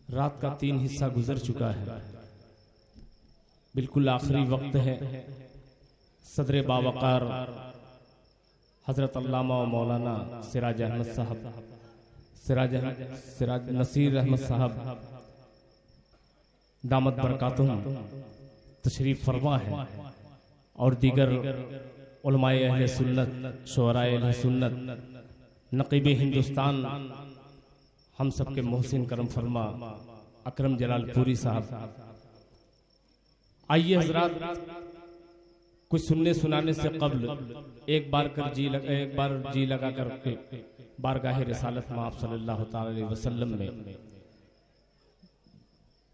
रात का 3 हिस्सा गुजर चुका है, बिल्कुल आखिरी वक्त है। सदर बावकार हजरत अल्लामा व मौलाना सिराज अहमद साहब, सिराज नसीर अहमद साहब दामत बरकातुहुम तशरीफ फरमा है और दीगर उलमाए अहले सुन्नत, शुअराए अहले सुन्नत, नकीब हिंदुस्तान, हम सबके मोहसिन करम फरमा अकरम जलालपुरी साहब। आइए हजरात, कुछ सुनने सुनाने से कब्ल एक बार जी लगा करके बारगाह रिसालत में आप सल्लल्लाहु ताला अलैहि वसल्लम में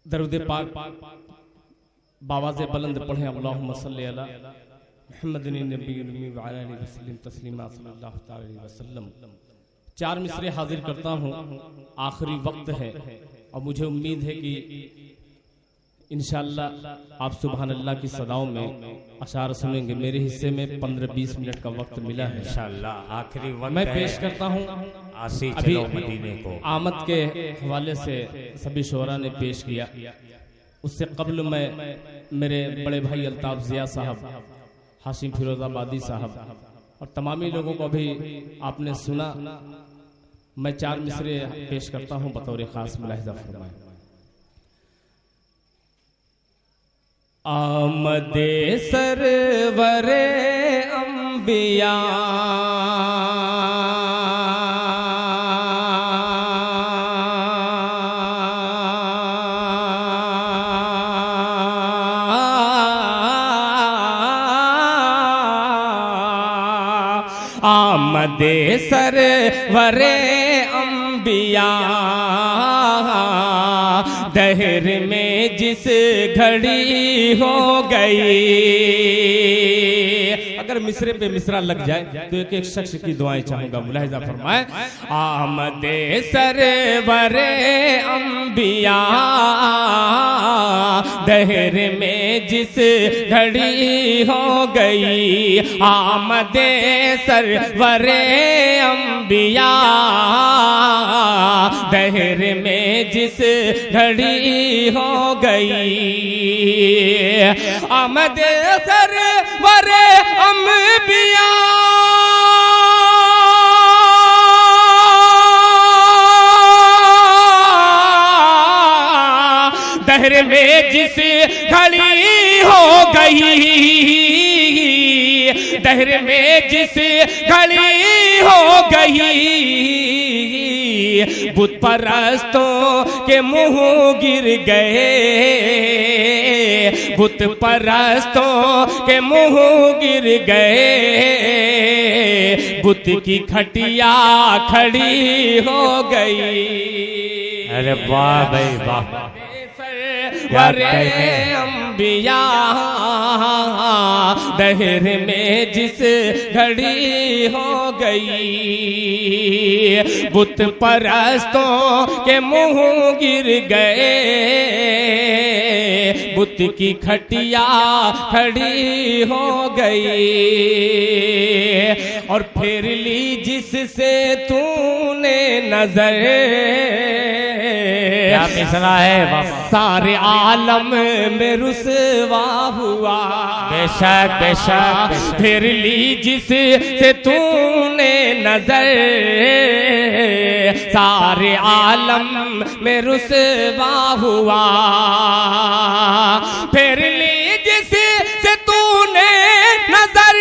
दरूद पाक बावाज़े बुलंद पढ़ें। अल्लाहुम्मा सल्ली अला मुहम्मदिन नबील उम्मी व अला आलिहि वसल्लम तस्लीमा सल्लल्लाहु ताला अलैहि वसल्लम। 4 मिसरे हाजिर करता हूँ, आखिरी वक्त है और मुझे उम्मीद है कि इंशाअल्लाह आप सुभान अल्लाह की सदाओं में अशार सुनेंगे। मेरे हिस्से में 15-20 मिनट का वक्त मिला है इंशाअल्लाह। आखिरी वक्त मैं पेश करता हूँ। अभी मदीने को आमद के हवाले से सभी शोरा ने पेश किया, उससे कबल मैं मेरे बड़े भाई अल्ताफ जिया साहब, हाशिम फिरोजाबादी साहब और तमामी लोगों को भी आपने सुना। मैं 4 मिसरे पेश करता हूँ बतौर खास, मुलाहिजा फरमाएं। आमदे सरवरे अंबिया आमदे सरवरे अंबिया दहर में जिस घड़ी हो गई। अगर मिसरे पे मिसरा लग जाए तो एक एक शख्स की दुआएं चाहूंगा, मुलाहिजा फरमाए। आमदे सरवरे अंबिया दहर में जिस घड़ी हो गई। आमदे सरवरे अंबिया दहर में जिस घड़ी हो गई। आमदे सरवरे अंबिया दहर में जिस घड़ी हो गई। दहर में जिस घड़ी हो गई। बुत परस्तों के मुंह गिर गए। बुत परस्तों के मुंह गिर गए। बुत की खटिया खड़ी हो गई। अरे वाह भाई वाह। वरे अंबिया दहर में जिस घड़ी हो गई। बुत परस्तों के मुंह गिर गए। बुत की खटिया खड़ी हो गई। और फेर ली जिससे तूने नजर। क्या मिसरा है सारे आलम में रुसवा हुआ। बेशक बेशक। फिर ली जिससे तूने नजर। सारे आलम में रुसवा हुआ। फिर ली जिससे तूने नजर।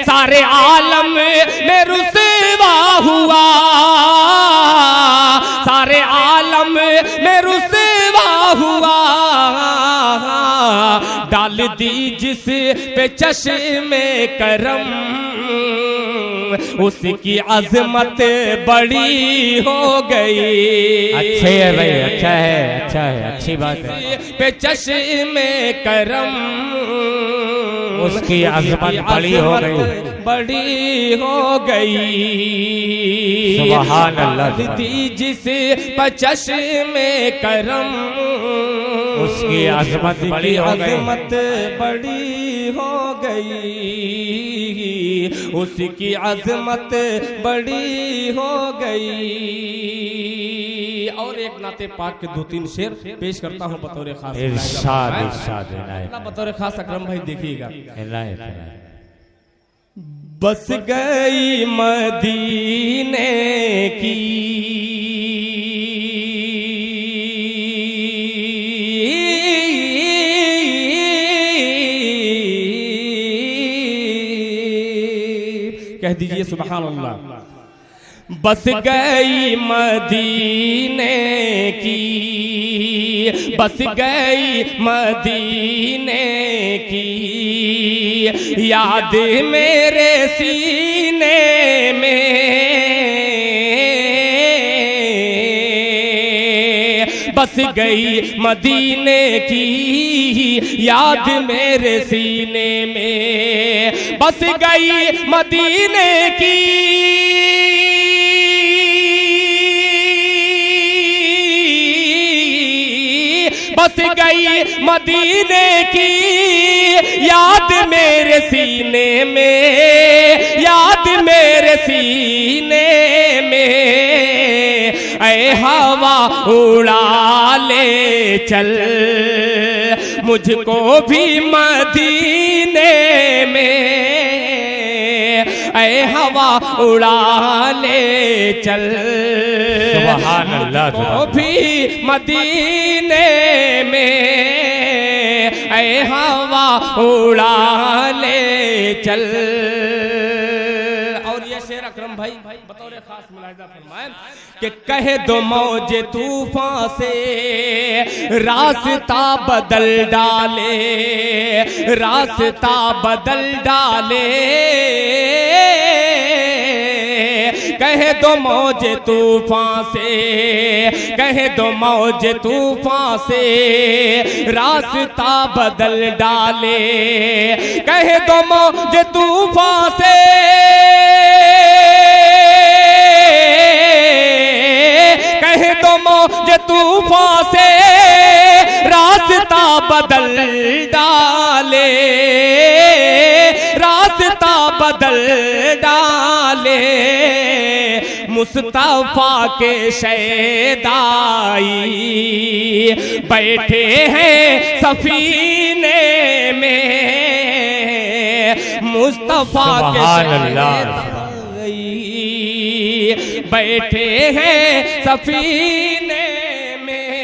सारे आलम में रुसवा हुआ। सारे आलम में रुसवा हुआ। डाल दी जिस पे चश्मे करम। उसकी अजमत बड़ी हो गई। अच्छे है भाई, अच्छा है, अच्छा है, अच्छी बात है। पे चश्मे करम उसकी अजमत बड़ी हो गई। बड़ी हो गई। सुभान अल्लाह। दी जिस पे चश्मे करम। उसकी अजमत बड़ी हो गई। अजमत बड़ी हो गई। उसकी अजमत बड़ी हो गई। और एक नाते पाक के 2-3 शेर पेश करता हूँ बतौर खास। इरशाद इरशाद बतौर खास अकरम भाई देखिएगा। बस गई मदीने की कह दीजिए सुभान अल्लाह। बस गई मदीने की, बस गई मदीने की याद मेरे सीने में, बस गई मदीने की याद मेरे सीने में, बस गई मदीने की बस गई मदीने की याद मेरे सीने में, याद मेरे सीने में। ऐ हवा उड़ा ले चल मुझको भी मदीने में, ऐ हवा उड़ा ले चल सुभान अल्लाह मुझको भी मदीने में, ऐ हवा उड़ा ले चल। और ये शेर अकरम भाई बतौर खास मुलाहिजा फरमाए कि कहे दो मौज तूफान से रास्ता बदल डाले, रास्ता बदल डाले। कहे दो मौज तूफान से, कहे दो मौज तूफान से रास्ता बदल डाले। कहे दो मौज तूफान से, कहे दो मौज तूफान से रास्ता बदल डाले, रास्ता बदल डाले। मुस्तफा के शैदाई बैठे हैं सफीने में, मुस्तफा के शैदाई बैठे हैं सफीने में,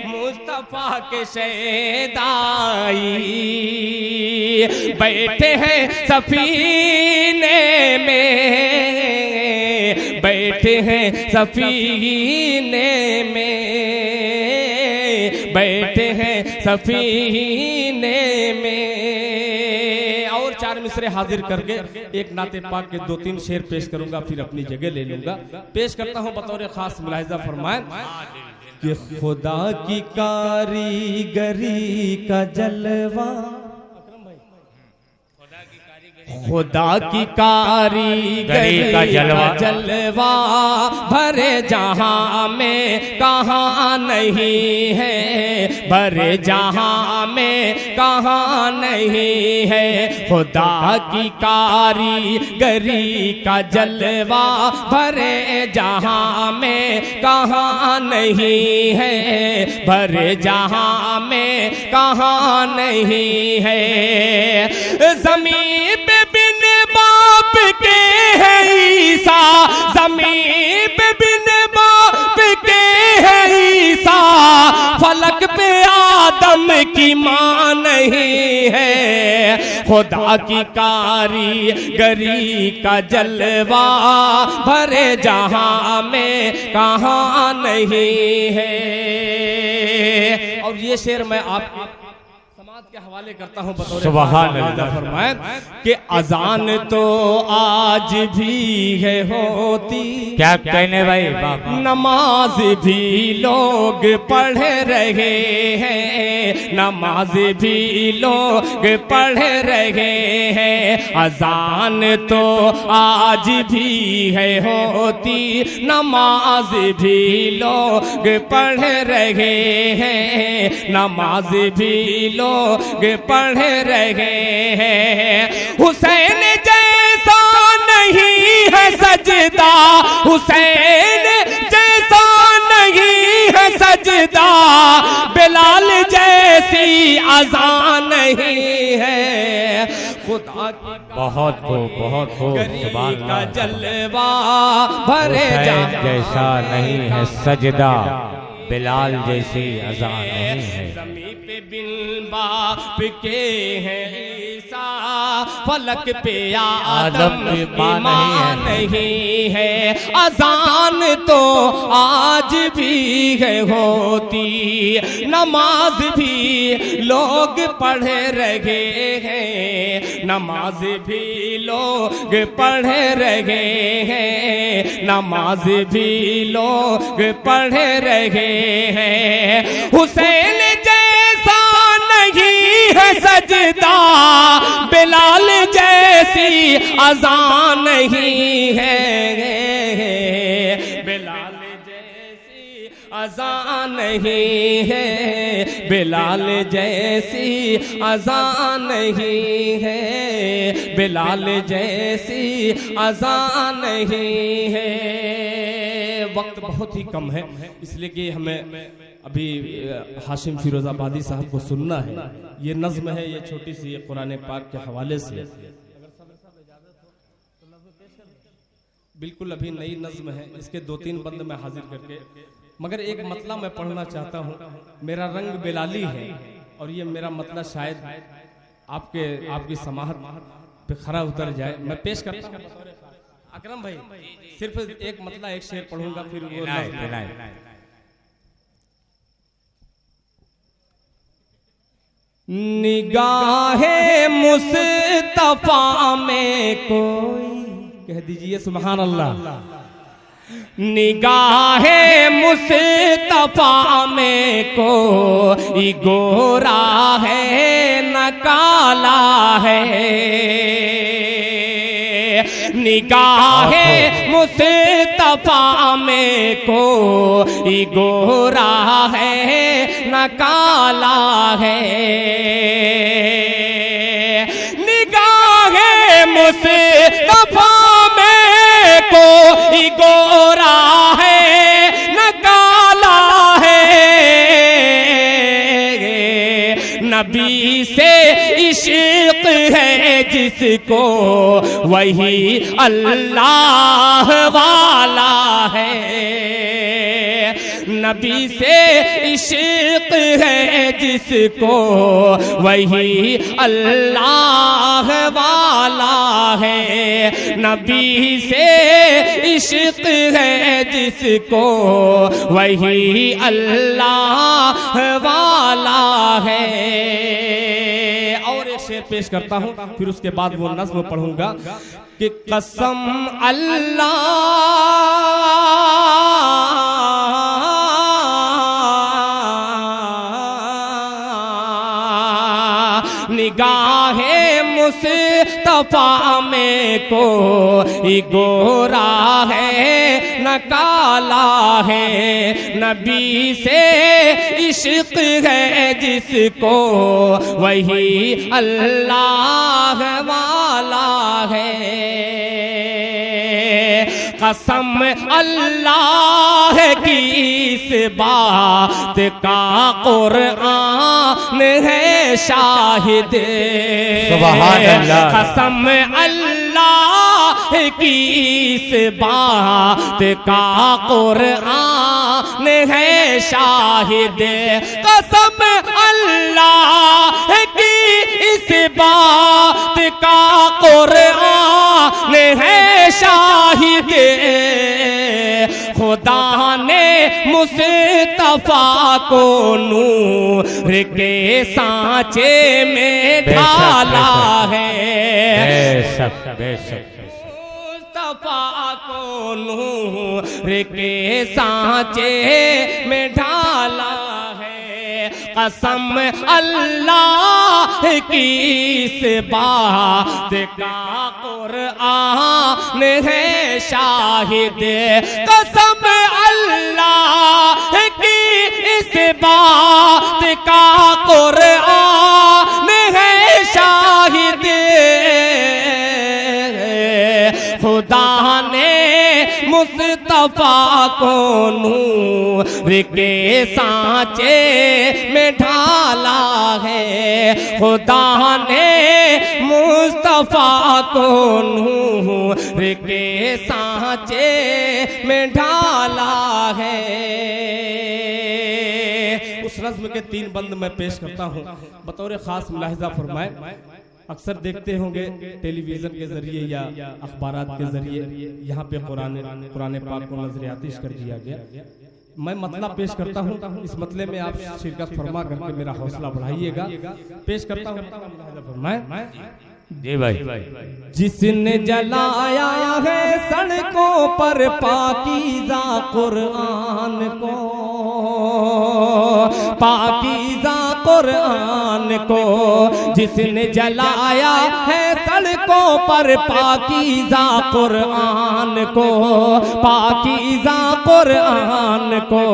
मुस्तफा के शैदाई बैठे हैं सफीने में, बैठे हैं सफीने में, बैठे हैं सफीने में। और 4 मिसरे हाजिर करके एक नाते पाक के 2-3 शेर पेश करूंगा, फिर अपनी जगह ले लूंगा। पेश करता हूं बतौर खास मुलाहिजा फरमाएं कि खुदा की कारीगरी का जलवा, खुदा की कारीगरी का जलवा भरे जहां में कहाँ नहीं है, भरे जहां में कहाँ नहीं है। खुदा की कारीगरी का जलवा भरे जहां में कहाँ नहीं है, भरे जहां में कहाँ नहीं है। ज़मीन पे बिन बाप के है ईसा, ज़मीन पे बिन बाप के है ईसा, फलक पे आदम की माँ नहीं है। खुदा की कारीगरी का जलवा भरे जहां में कहाँ नहीं है। और ये शेर मैं आप के हवाले करता हूं बतौर सुभान अल्लाह फरमाए कि अजान तो आज भी है होती, क्या कहने भाई बाबा, नमाज भी लोग पढ़ रहे हैं, नमाज भी लोग पढ़ रहे हैं। अजान तो आज भी है होती, नमाज भी लोग पढ़ रहे हैं, नमाज भी लोग लोग पढ़ रहे हैं। हुसैन जैसा नहीं है सजदा, हुसैन जैसा नहीं है सजदा, बिलाल जैसी अज़ान नहीं है। खुदा की बहुत खूब गरीब का जलवा भरे जैसा नहीं है सजदा, बिलाल जैसी अज़ान नहीं है। ज़मीं पे बिन बाप के हैं ईसा, फलक पे आदम की मां नहीं है। अज़ान तो आज भी है होती, नमाज भी लोग पढ़ रहे हैं, नमाज भी लोग पढ़ रहे हैं, नमाज भी लोग पढ़ रहे हैं। हुसैन जैसा नहीं है सजदा, बिलाल जैसी अज़ान नहीं है, बिलाल जैसी अज़ान नहीं है, बिलाल जैसी अज़ान नहीं है, बिलाल जैसी अज़ान नहीं है। वक्त बहुत ही कम है, इसलिए कि हमें अभी हाशिम फिरोजाबादी साहब को सुनना है। ये नज़्म है, ये छोटी सी ये कुरान पाक के हवाले से, बिल्कुल अभी नई नज़्म है, इसके 2-3 बंद मैं हाजिर करके, मगर एक मतला मैं पढ़ना चाहता हूँ। मेरा रंग बिलाली है, और ये मेरा मतला शायद आपकी समाहत पे खरा उतर जाए। मैं पेश करता हूँ अकरम भाई, सिर्फ एक मतला एक शेर पढ़ूंगा, फिर वो निगाहे मुस्तफा में कोई, कह दीजिए सुभान अल्लाह। निगाहे मुस्तफा में कोई गोरा है न काला है, निगाहे मुस्तफा में कोई गोरा है न काला है, निगाहे मुस्तफा में कोई गोरा है न काला है। नबी से इश्क है जिसको, वही अल्लाह वाला है। नबी से इश्क है जिसको, वही अल्लाह वाला है। नबी से इश्क है जिसको, वही अल्लाह वाला है। और एक शेर पेश करता हूँ, फिर उसके बाद वो नज़्म पढ़ूंगा कि कसम अल्लाह निगाहे मुस्तफा में कोई गोरा है न काला है। नबी से इश्क है जिसको, वही अल्लाह वाला है। कसम अल्लाह की इस बात का कुरान है शाहिद। सुभान अल्लाह। कसम अल्लाह की इस बात का कुरान है शाहिद। कसम अल्लाह की इस बात का कुरान है शाहिद। खुदा ने मुस्तफा को नूर के सांचे में ढाला है। मुस्तफा को नूर के सांचे में ढाला है। कसम अल्लाह की इस बात का कुरान है शाहिद। कसम अल्लाह की इस बात का कुरान खुदा ने मुस्तफा को नूर के सांचे में ढाला है। खुदा ने मुस्तफा को नूर के सांचे में ढाला है। उस नज़्म के 3 बंद मैं पेश करता हूँ, बतौर खास मुलाहिजा फरमाए। अक्सर देखते होंगे टेलीविजन के जरिए या अखबारात के जरिए यहाँ पे कुरान पाक को नजरियातिश कर दिया गया। मैं मतला पेश करता हूँ, इस मतले में आप शिरकत फरमा करके मेरा हौसला बढ़ाइएगा। पेश करता हूँ जी भाई। जिसने जलाया है सड़कों पर पाकीज़ा कुरान को, पाकीज़ा कुरान को, जिसने जलाया है सड़कों पर पाकीज़ा कुरान को, पाकीज़ा कुरान को।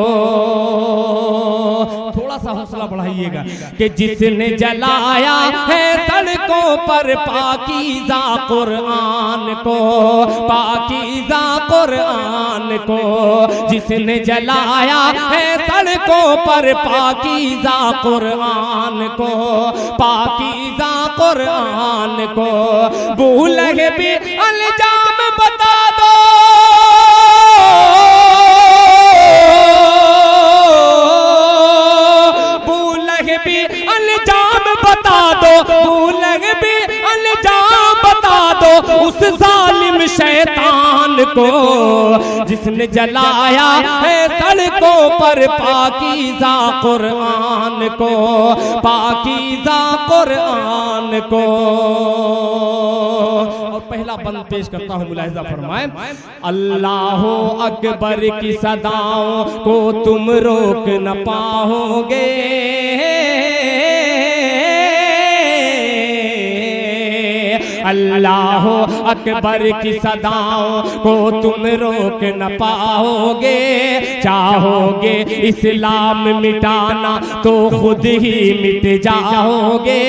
थोड़ा सा हौसला बढ़ाइएगा कि जिसने जलाया है सड़कों पर पाकीज़ा कुरान को, पाकीज़ा कुरान को, जिसने जलाया है सड़कों पर पाकीज़ा कुरान को, पाकीज़ा कुरान को। भूल भी अंजाम बता दो, भूल भी अंजाम बता दो, भूल भी अंजाम बता दो उस जालिम शैतान को, जिसने जलाया है सड़कों पर पाकीज़ा कुरान को, पाकीज़ा कुरान को। और पहला बंद पेश करता हूँ, मुलाहिजा फरमाएं। अल्लाह अकबर की सदाओं को तुम रोक न पाओगे, अल्लाह अकबर की सदाओं को तुम रोक न पाओगे। चाहोगे इस्लाम मिटाना तो खुद ही मिट जाओगे,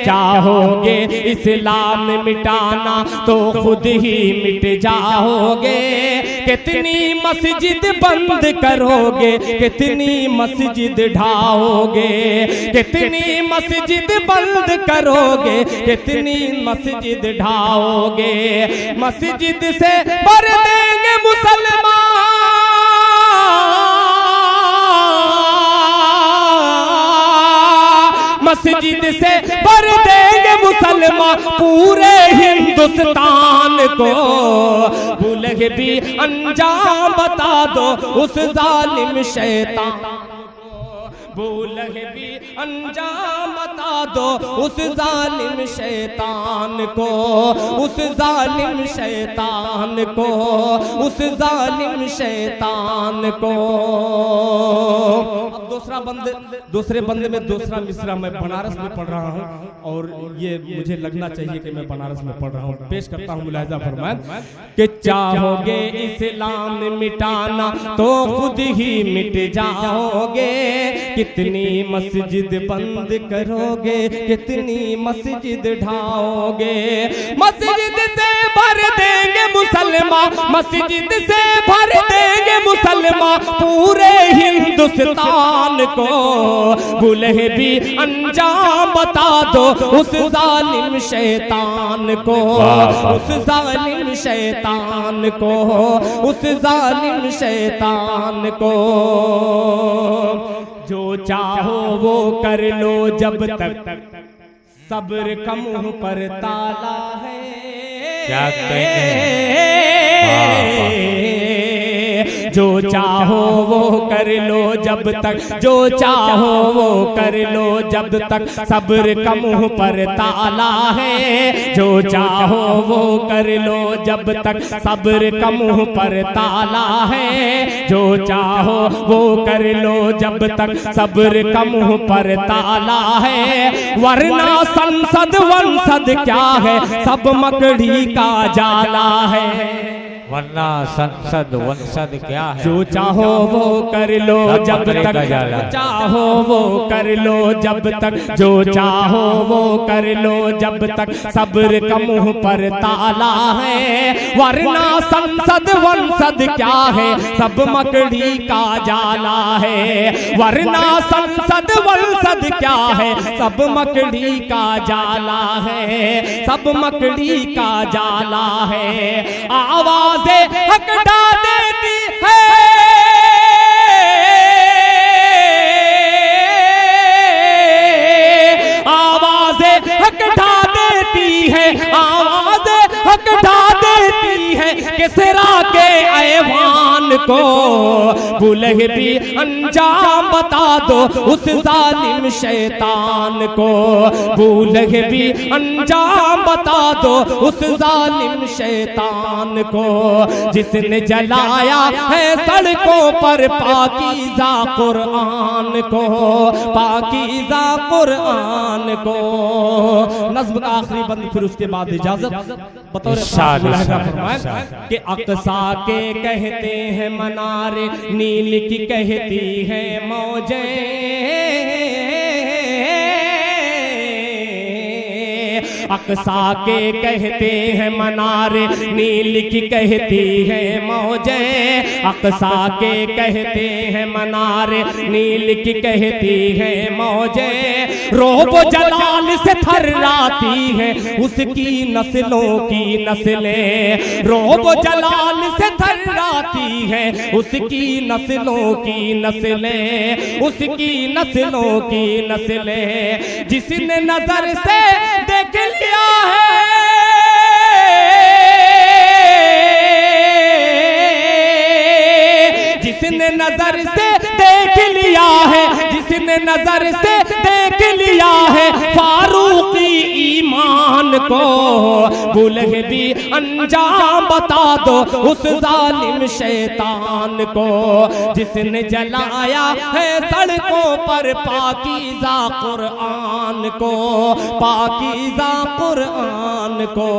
चाहोगे इस्लाम मिटाना तो खुद ही मिट जाओगे। कितनी मस्जिद बंद करोगे, कितनी मस्जिद ढाओगे, कितनी मस्जिद बंद करोगे, कितनी मस्जिद ढाओगे। मस्जिद से भर देंगे मुसलमान, मस्जिद से भर देंगे मुसलमान पूरे हिंदुस्तान को। भूल भी अंजाम बता दो उस जालिम शैतान, भूल भी अंजाम बता दो उस जालिम शैतान को, उस जालिम शैतान को, उस जालिम शैतान को। अब दूसरे बंदे में दूसरा मिसरा मैं बनारस में पढ़ रहा हूँ और ये मुझे लगना चाहिए कि मैं बनारस में पढ़ रहा हूँ। पेश करता हूँ, मुलाहिजा फरमाएं कि चाहोगे इस्लाम मिटाना तो खुद ही मिट जाओगे। कितनी मस्जिद बंद करोगे, कितनी मस्जिद ढाओगे। मस्जिद से भर देंगे मुसलमान, मस्जिद से भर देंगे मुसलमान पूरे हिंदुस्तान को। भूल भी अंजाम बता दो उस जालिम शैतान को, उस जालिम शैतान को, उस जालिम शैतान को। जो चाहो वो कर लो जब तक सब्र का मुंह पर ताला है। क्या जो चाहो वो कर लो जब तक, जो चाहो वो कर लो जब तक सब्र का मुंह पर ताला है। जो चाहो वो कर लो जब तक सब्र का मुंह पर ताला है। जो चाहो वो कर लो जब तक सब्र का मुंह पर ताला है। वरना संसद वंसद क्या है, सब मकड़ी का जाला है। वरना संसद वंसद क्या है। जो चाहो वो कर लो जब तक, चाहो वो कर लो जब तक, जो चाहो वो कर लो जब तक, सब्र का मुंह पर ताला है। वरना संसद वंसद क्या है, सब मकड़ी का जाला है। वरना संसद वंसद क्या है, सब मकड़ी का जाला है, सब मकड़ी का जाला है। आवाज़ें हकटा देती है, आवाज़ें हकटा देती है, आवाज़ें हकटा देती है किसरा के ऐवान को। बुलह भी अंजाम बता दो उस जालिम शैतान को, बुलह भी अंजाम बता दो उस जालिम शैतान को, जिसने जलाया है सड़कों पर पाकीज़ा कुरान को, पाकीज़ा कुरान को। नज़्म का आखिरी बंद, फिर उसके बाद इजाजत। बतौर कि अक़सा के कहते हैं मनारे, नील की कहती है मौजें। अक़सा के कहते हैं मनारे, नील की कहती है मौजें। अक़सा के कहते हैं मनारे, नील की कहती है मौजें। रोब जलाल से थर्राती है उसकी नस्लों की नस्लें, रोब जलाल से थर्राती है उसकी नस्लों की नस्लें, उसकी नस्लों की नस्लें। जिसने नजर से देख लिया है, जिसने नजर से देख लिया है, जिसने नजर से देख लिया है फारूकी ईमान को। बुलह भी अंजाम बता दो उस जालिम शैतान को, जिसने जलाया है सड़कों पर पाकीज़ा कुरान को, पाकीज़ा कुरान को।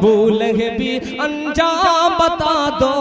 बुलह भी अंजाम बता दो